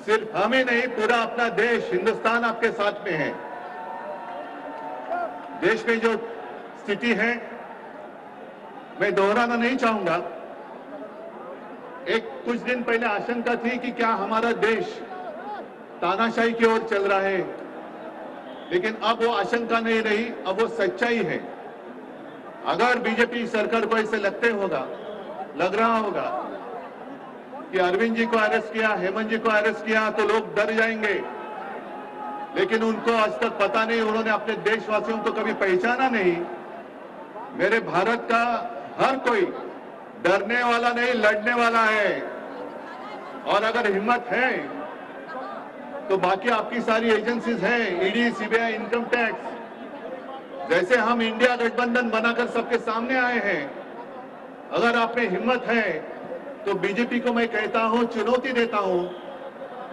सिर्फ हम ही नहीं, पूरा अपना देश हिंदुस्तान आपके साथ में है। देश में जो स्थिति है मैं दोहराना नहीं चाहूंगा। कुछ दिन पहले आशंका थी कि क्या हमारा देश तानाशाही की ओर चल रहा है, लेकिन अब वो आशंका नहीं रही, अब वो सच्चाई है। अगर बीजेपी सरकार को ऐसे लग रहा होगा कि अरविंद जी को अरेस्ट किया, हेमंत जी को अरेस्ट किया तो लोग डर जाएंगे, लेकिन उनको आज तक पता नहीं, उन्होंने अपने देशवासियों को कभी पहचाना नहीं। मेरे भारत का हर कोई डरने वाला नहीं, लड़ने वाला है। और अगर हिम्मत है तो बाकी आपकी सारी एजेंसीज हैं, ईडी, सीबीआई, इनकम टैक्स, जैसे हम इंडिया गठबंधन बनाकर सबके सामने आए हैं, अगर आप में हिम्मत है तो बीजेपी को मैं कहता हूं, चुनौती देता हूं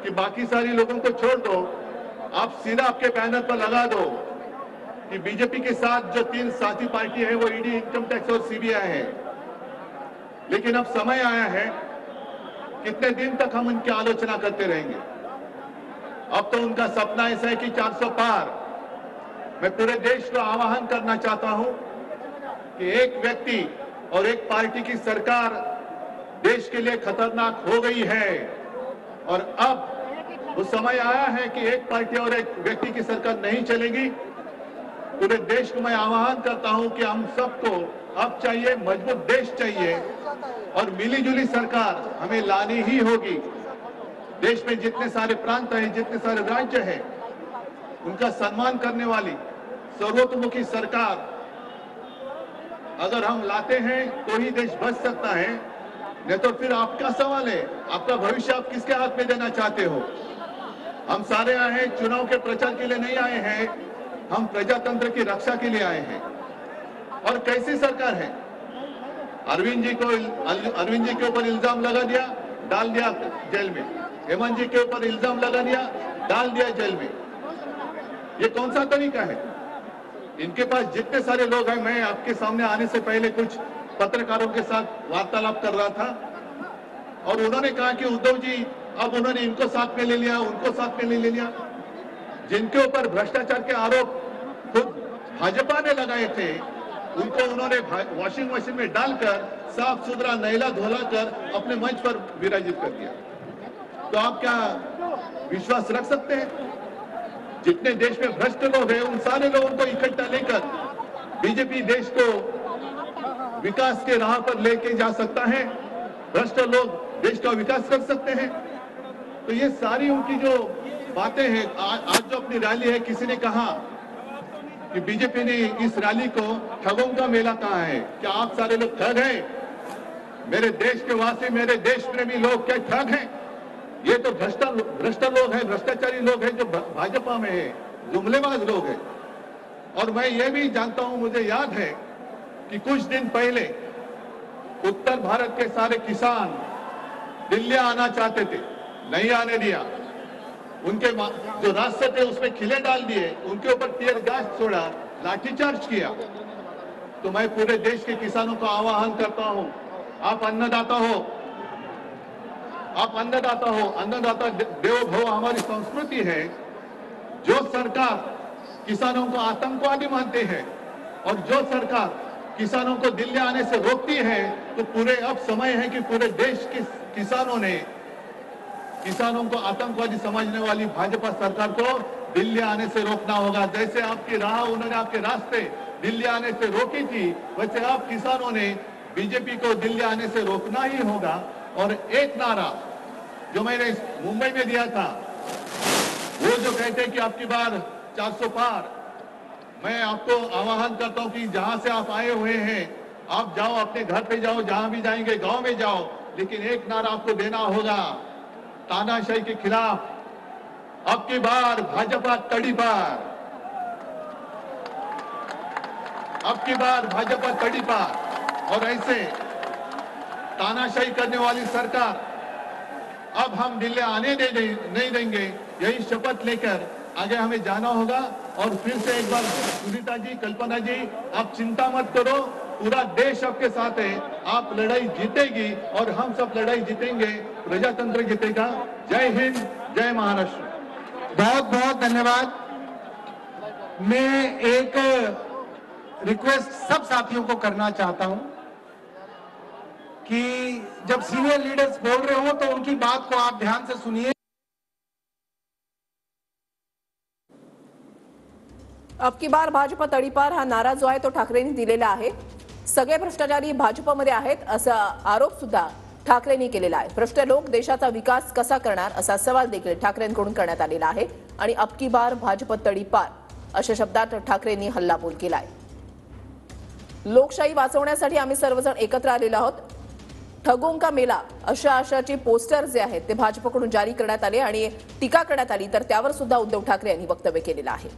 कि बाकी सारी लोगों को छोड़ दो, आप सीधा आपके बैनर पर लगा दो कि बीजेपी के साथ जो 3 साथी पार्टी है वो ईडी, इनकम टैक्स और सीबीआई है। लेकिन अब समय आया है, कितने दिन तक हम उनकी आलोचना करते रहेंगे? अब तो उनका सपना ऐसा है कि 400 पार। मैं पूरे देश को आह्वान करना चाहता हूं कि एक व्यक्ति और एक पार्टी की सरकार देश के लिए खतरनाक हो गई है, और अब वो समय आया है कि एक पार्टी और एक व्यक्ति की सरकार नहीं चलेगी। पूरे देश को मैं आह्वान करता हूं कि हम सबको अब चाहिए, मजबूत देश चाहिए, और मिलीजुली सरकार हमें लानी ही होगी। देश में जितने सारे प्रांत हैं, जितने सारे राज्य हैं, उनका सम्मान करने वाली सर्वतोमुखी सरकार अगर हम लाते हैं तो ही देश बच सकता है, नहीं तो फिर आपका सवाल है, आपका भविष्य आप किसके हाथ में देना चाहते हो? हम सारे आए हैं चुनाव के प्रचार के लिए नहीं आए हैं, हम प्रजातंत्र की रक्षा के लिए आए हैं। और कैसी सरकार है? अरविंद जी के ऊपर इल्जाम लगा दिया, डाल दिया जेल में। हेमंत जी के ऊपर इल्जाम लगा दिया, डाल दिया जेल में। ये कौन सा तरीका है? इनके पास जितने सारे लोग हैं, मैं आपके सामने आने से पहले कुछ पत्रकारों के साथ वार्तालाप कर रहा था, और उन्होंने कहा कि उद्धव जी अब उन्होंने इनको साथ में ले लिया, उनको साथ में ले लिया। जिनके ऊपर भ्रष्टाचार के आरोप खुद भाजपा ने लगाए थे, उनको उन्होंने वॉशिंग मशीन में डालकर साफ सुथरा नैला धोला कर अपने मंच पर विराजित कर दिया। तो आप क्या विश्वास रख सकते हैं? जितने देश में भ्रष्ट लोग हैं, उन सारे लोगों को इकट्ठा लेकर बीजेपी देश को विकास के राह पर लेके जा सकता है? भ्रष्ट लोग देश का विकास कर सकते हैं? तो ये सारी उनकी जो बातें हैं, आज जो अपनी रैली है, किसी ने कहा कि बीजेपी ने इस रैली को ठगों का मेला कहा है। क्या आप सारे लोग ठग हैं? मेरे देश के वासी, मेरे देश प्रेमी लोग क्या ठग हैं? ये तो भ्रष्ट लोग हैं, भ्रष्टाचारी लोग हैं जो भाजपा में है, जुमलेबाज लोग हैं। और मैं ये भी जानता हूं, मुझे याद है कि कुछ दिन पहले उत्तर भारत के सारे किसान दिल्ली आना चाहते थे, नहीं आने दिया। उनके जो रास्ते थे उसमें खिले डाल दिए, उनके ऊपर टीयर गैस छोड़ा, लाठीचार्ज किया। तो मैं पूरे देश के किसानों को आह्वान करता हूं, आप अन्नदाता हो, आप अन्नदाता हो, अन्नदाता देवो भव हमारी संस्कृति है। जो सरकार किसानों को आतंकवादी मानते हैं और जो सरकार किसानों को दिल्ली आने से रोकती है, तो पूरे अब समय है कि पूरे देश के किसानों को आतंकवादी समझने वाली भाजपा सरकार को दिल्ली आने से रोकना होगा। जैसे आपकी राह, उन्होंने आपके रास्ते दिल्ली आने से रोकी थी, वैसे आप किसानों ने बीजेपी को दिल्ली आने से रोकना ही होगा। और एक नारा जो मैंने मुंबई में दिया था, वो जो कहते हैं कि आपकी बार 400 पार, मैं आपको आह्वान करता हूं कि जहां से आप आए हुए हैं, आप जाओ, अपने घर पे जाओ, जहां भी जाएंगे, गांव में जाओ, लेकिन एक नारा आपको देना होगा तानाशाही के खिलाफ, अब की बार भाजपा तड़ी पार, अब की बार भाजपा तड़ी पार। और ऐसे तानाशाही करने वाली सरकार अब हम दिल्ली आने नहीं देंगे, यही शपथ लेकर आगे हमें जाना होगा। और फिर से एक बार सुनीता जी, कल्पना जी, आप चिंता मत करो, पूरा देश आपके साथ है, आप लड़ाई जीतेगी और हम सब लड़ाई जीतेंगे। प्रजातंत्र जितेगा। जय हिंद, जय महाराष्ट्र। बहुत बहुत धन्यवाद। मैं एक रिक्वेस्ट सब साथियों को करना चाहता हूं कि जब सीनियर लीडर्स बोल रहे हो तो उनकी बात को आप ध्यान से सुनिए। अब की बार भाजप तडीपार हा नारा जो आहे तो ठाकरेंनी दिलेला आहे। सगळे भ्रष्टाचारी भाजपमध्ये आहेत असा आरोप सुद्धा ठाकरेंनी केलेला आहे। भ्रष्ट लोक देशाचा विकास कसा करणार असा सवाल देखील ठाकरेंकडून करण्यात आलेला आहे आणि अब की बार भाजप तडीपार अशा शब्दात ठाकरेंनी हल्लाबोल केलाय। लोकशाही वाचवण्यासाठी आम्ही सर्वजण एकत्र आलेलो आहोत। ठगों का मेला अशाची पोस्टर जे आहेत ते भाजपकडून जारी करण्यात आले आणि टीका करण्यात आली तर त्यावर सुद्धा उद्धव ठाकरे यांनी वक्तव्य केलेलं आहे।